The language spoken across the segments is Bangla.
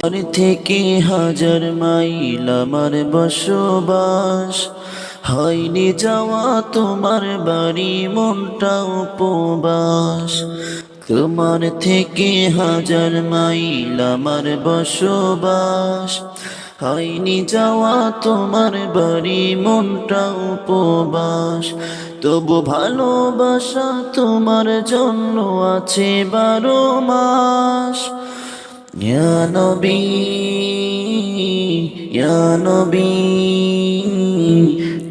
আর থেকে হাজার মাইল আমার বসবাস, হয়নি যাওয়া তোমার বাড়ি মনটা উপবাস। তোমার থেকে হাজার মাইল আমার বসবাস, হয়নি যাওয়া তোমার বাড়ি মনটা উপবাস। তবু ভালোবাসা তোমার জন্য আছে 12 মাস। ইয়া নবী, ইয়া নবী,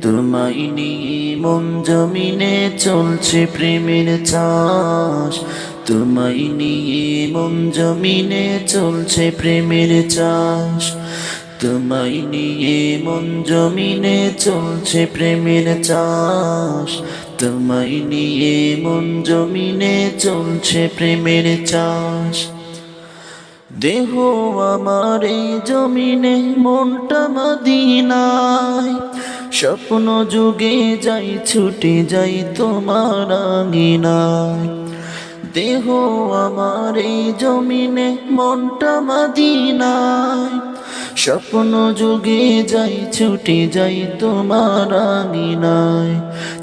তোমায় নিয়ে মন জমিনে চলছে প্রেমের চাষ। তোমায় নিয়ে মন জমিনে চলছে প্রেমের চাষ। তোমায় নিয়ে মন জমিনে চলছে প্রেমের চাষ। তোমায় নিয়ে মন জমিনে চলছে প্রেমের চাষ। দেহ আমার এই জমিনে, মনটা মদিনায়। স্বপ্ন যুগে যাই, ছুটে যাই তোমার আঙিনায়। দেহ আমার এই জমিনে, মনটা মদিনায়। স্বপ্ন যুগে যাই, ছুটে যাই তোমার আঙিনায়।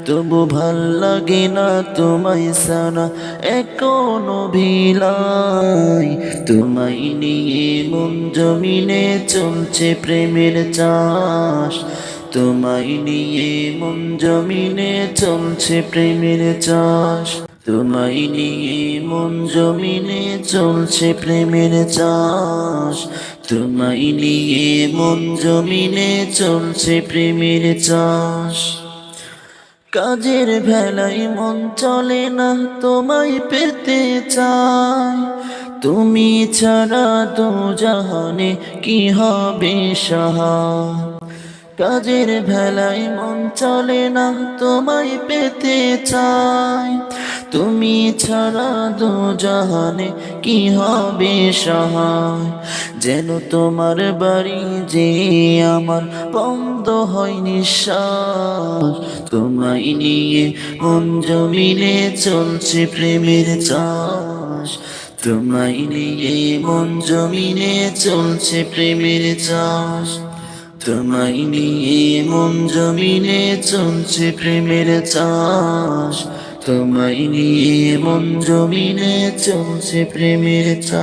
তবু ভাল লাগে না তোমায় সানা এখনো ভিলাই। তোমায় নিয়ে মন জমিনে চলছে প্রেমের চাষ। তোমায় নিয়ে মন জমিনে চলছে প্রেমের চাষ। তোমায় নিয়ে মন জমিনে চলছে প্রেমের চাষ। তোমায় নিয়ে মন জমিনে চলছে প্রেমের চাষ। কাজের ভেলায় মন চলে না, তোমায় পেতে চাই। তুমি ছাড়া দো জাহানে কি হবে সহায়। কাজের ভেলায় মন চলে না, তোমায় পেতে চাই। তুমি ছাড়া দো জাহানে কি হবে সহায়। যেন তোমার বাড়ি যে আমার বন্ধ হয় নিঃশ্বাস। তোমায় নিয়ে মন জমিনে চলছে প্রেমের চাষ। তোমায় নিয়ে মন জমিনে চলছে প্রেমের চাষ। তোমায় নিয়ে মন জমিনে চলছে প্রেমের চাষ। তোমায় নিয়ে মন জমিনে চলছে প্রেমের চাষ।